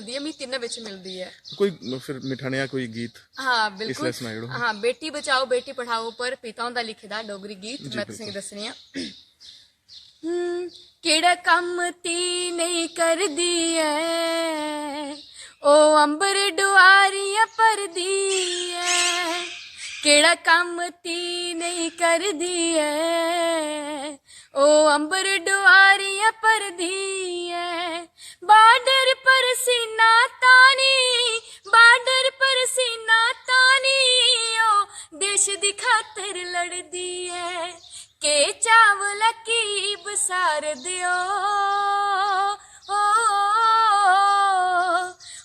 मिलती है, महीने विच मिलती है। कोई फिर मिठानिया कोई गीत हाँ इसलिए बिल्कुल। सुनाई ओड़ो। हाँ, बेटी बचाओ बेटी पढ़ाओ पर पिताओं दा लिखे दा डोगरी गीत जी, मैं बिल्कुल। तुसेंगी दसनी आ। केड़ा कम ती नहीं कर दी है ओ अंबर डुआरियां पर दी है, केड़ा कम ती नहीं कर दी है ओ अंबर डुआरियां पर दी है। बार्डर पर सीना तानी, बार्डर पर सीना तानी ओ देश दी खातिर लड़दी है। के चावल की बसार दियो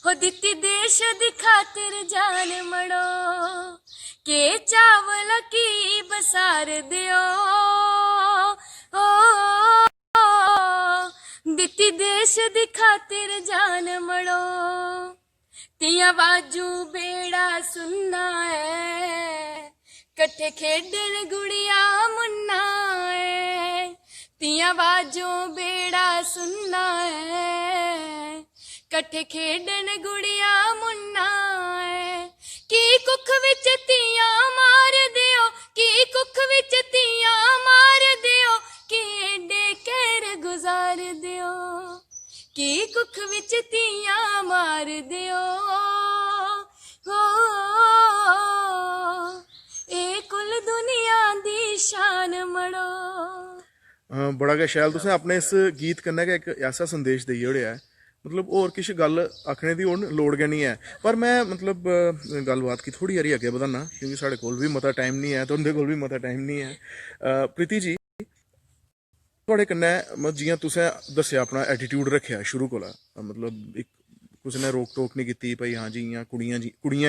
हो दिती देश दी खातिर जान मड़ो, के चावल की बसार दियो दिती देश दी खातिर जान मड़ो। तिया बाजू बेड़ा सुनना है कट्ठे खेडन गुड़िया मुन्ना है, तिया बाजू बेड़ा सुनना है कट्ठे खेडन गुड़िया मुन्ना है। की कुख विच तिया मार दियो, की कुख विच तिया मार दियो, कि एडे कहर गुजार दियो, की कुख विच तिया मार दियो ए कुल दुनिया दी शान मड़ो। बड़ा गै शैल तुसें अपने इस गीत कन्नै गै इक ऐसा संदेश देई ओड़ेआ है, मतलब होर किश गल्ल आखने दी हुण लोड़ गै नहीं है। पर मैं मतलब गल्लबात की थोड़ी हारी अग्गें बधाना क्योंकि साढ़े कोल भी मता टाइम नहीं है, तुंदे कोल भी मता टाइम नहीं है। प्रीति जी थुआढ़े कन्नै जियां तुसें दस्सेआ अपना एटीट्यूड रखेआ शुरू कोला, मतलब एक कुसै ने रोक टोक नहीं कीती भाई हाँ जी इ'यां कुड़ियां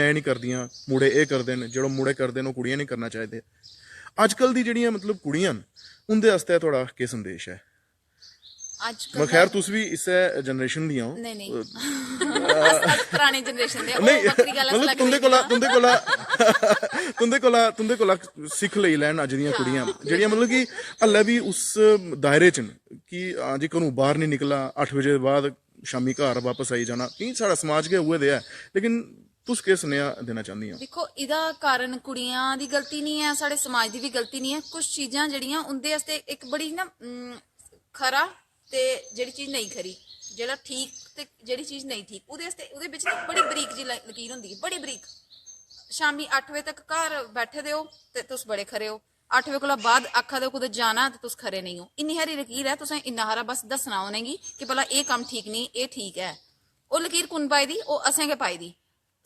एह् नहीं करदियां मुड़े एह् करदे न, जेह्ड़ा मुड़े करदे न ओह् कुड़ियां नहीं करना चाहिदे। अजकल दी जेह्ड़ियां मतलब कुड़ियां न उंदे आस्तै थुआढ़ा केह् संदेश है? मैं खैर तुस भी इस्सै जनरेशन दियां हो। नहीं पुरानी जनरेशन दे नहीं ओह् बक्खरी गल्ल मतलब तुंदे कोला सिक्ख लेई लैन अज्ज दियां कुड़ियां जेह्ड़ियां मतलब कि हल्ले भी उस दायरे च न कि हां जी घरों बाहर नहीं निकला 8 बजे बाद शामी घर वापस आई जाना, नहीं साढ़ा समाज गै उ'ऐ देआ है। लेकिन तुस केह् सनेहा देना चाहंदी हो? देखो इहदा कारण कुड़ियां दी गलती नहीं है, साढ़े समाज दी भी गलती नहीं है। कुछ चीजां जेहड़ियां उंदे आस्ते एक बड़ी ना खरा ते जेहड़ी चीज नहीं खरी, जेहड़ा ठीक ते जेहड़ी चीज नहीं ठीक, उहदे बिच ना बड़ी बरीक जी लकीर हुंदी है, बड़ी बरीक। शामी 8 बजे तक घर बैठे दे हो ते तुस बड़े खरे हो, 8 बजे कोला बाद आखा दे कुदै जाना ते तुस खरे नहीं हो। इन्नी हारी लकीर है, तुसें इन्ना हारा बस दस्सना उनेंगी कि भला एह् कम्म ठीक नहीं एह् ठीक है। ओह् लकीर कुन पाई दी? ओह् असें गै पाई दी,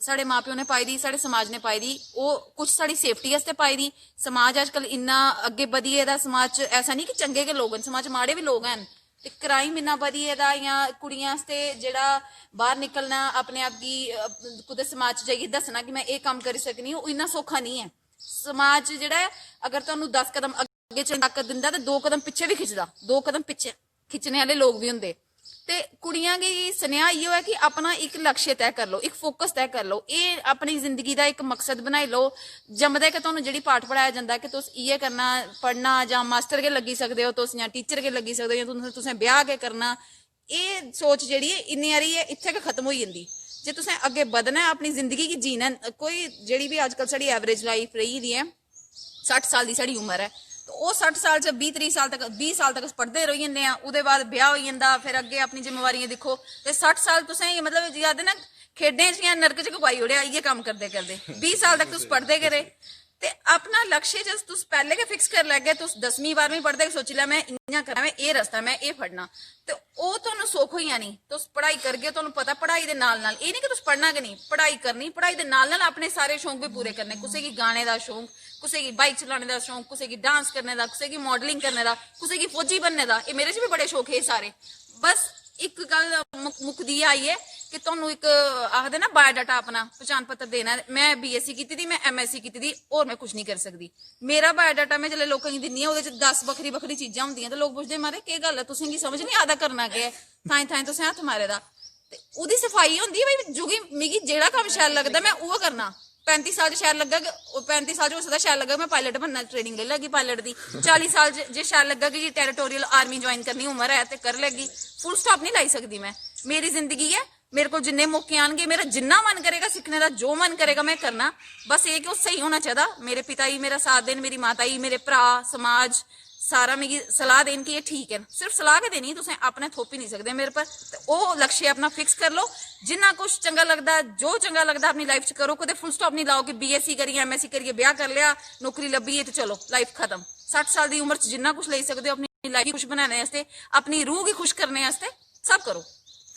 साढ़े माँ प्यो ने पाई दी, साढ़े समाज ने पाई दी। ओह् कुछ साड़ी सेफ्टी आस्ते पाई दी। समाज अजकल इन्ना अग्गे बधी गेदा, समाज च ऐसा नहीं कि चंगे गै लोग न, समाज च माड़े भी लोग हैन ते क्राइम इन्ना बधी गेदा। जां कुड़ियां आस्ते जेहड़ा बाहर निकलना अपने आप गी कुदै समाज च जाइयै दस्सना कि मैं एह् कम्म करी सकनी, ओह् इन्ना सौखा नहीं है। समाज जेहड़ा है अगर तुहानू 10 कदम अग्गे चलने ताकत दिंदा ते 2 कदम पिच्छे भी खिचदा, 2 कदम पिच्छे खिच्चने वाले लोग भी होंदे। ते कुड़ियां गी सनेहा इयो है कि अपना एक लक्ष्य तय कर लो, एक फोकस तय कर लो, ये अपनी जिंदगी का एक मकसद बनाई लो। जमदे कि तुहानू जेहड़ी पाठ पढ़ाया जाता है कि तुस इये करना, पढ़ना जां मास्टर गै लगी सकदे हो तुस, जां टीचर गै लगी सकदे हो, जां तुसें ब्याह गै करना, ये सोच जेहड़ी है इन्नी हारी इत्थे गै खत्म हो जांदी। जे तुसें अग्गे बधना है, अपनी जिंदगी गी जीना, कोई जेहड़ी भी अजकल साड़ी एवरेज लाइफ रही दी है 60 साल की साड़ी उम्र है, तो वो 60 साल च 20-30 साल तक 20 साल तक पढ़ते रही जन्ने आ, उहदे बाद ब्याह हो जांदा, फिर अग्गे अपनी जिम्मेवारियां दिक्खो ते 60 साल तुसें मतलब याद है ना खेडें च जां नरक च गवाई ओड़ेआ इयै कम्म करदे करदे। 20 साल तक तुस पढ़दे गै रेह् ते अपना लक्ष्य च तुस पहले गै फिक्स कर लैगे। तुस 10वीं 12वीं पढ़दे सोची लै मैं इ'यां करां, मैं एह् रस्ता मैं एह् फड़ना, ते ओह् तुहानू सुख होई जानी। तुस पढ़ाई करगे, तुहानू पता पढ़ाई दे नाल नाल एह् नहीं कि तुस पढ़ना गै नहीं, पढ़ाई करनी, पढ़ाई दे नाल नाल अपने सारे शौक भी पूरे करने। कुसै गी गाने दा शौक, कुसै गी बाइक चलाने का शौक, कुसै गी डांस करने का, कुसै गी मॉडलिंग करने का, कुसै गी फौजी बनने का, ये मेरे च भी बड़े शौक है सारे। बस एक गल मुकदी आई है कि तुहानू एक आखदे ना बायोडाटा अपना पहचान पत्र देना। मैं BSc कीती दी, मैं MSc कीती दी, और मैं कुछ नहीं कर सकती। मेरा बायोडाटा मैं जिसले लोगों गी दिन्नी आं, ओहदे च 10 बक्खरी बक्खरी चीजां होंदियां, ते लोग पुछदे मारे केह् गल्ल है, तुसेंगी समझ नहीं आता करना केह् है, थाएं थाएं तुसें हत्थ मारे दा। ते ओहदी सफाई होंदी है भाई, जुगी मिगी जेहड़ा कम्म शैल लगदा मैं उ'ऐ करना। 35 साल शैल लग्गा, 35 साल हो सकदा शैल लग्गा मैं पायलट बनना, ट्रेनिंग ले लैगी पायलट दी। 40 साल जे शैल लग्गा कि टेरिटोरियल आर्मी ज्वाइन करनी उम्र है ते कर लेगी। फुल स्टॉप नहीं लाई सकदी मैं। मेरी जिंदगी है, मेरे को जिन्ने मौके आएंगे, मेरा जिन्ना मन करेगा सीखने का, जो मन करेगा मैं करना। बस ये कि वो सही होना चाहिए। मेरे पिता ही मेरा साथ देन, मेरी माता ही, मेरे भरा, समाज सारा मिगी सलाह देन कि ये ठीक है। सिर्फ सलाह के देनी, तुसें अपने थोपी नहीं सकते मेरे पर। तो वो लक्ष्य अपना फिक्स कर लो, जिन्ना कुछ चंगा लगता, जो चंगा लगता अपनी लाइफ च करो। कदे फुल स्टॉप नहीं लाओ कि BSc करिए, MSc करिए, ब्याह कर लिया, नौकरी लभी है तो चलो लाइफ खत्म। 60 साल की उम्र च जिन्ना कुछ ले सकते हो अपनी लाइफ खुश बनाने वास्ते, अपनी रूह की खुश करने वास्ते सब करो।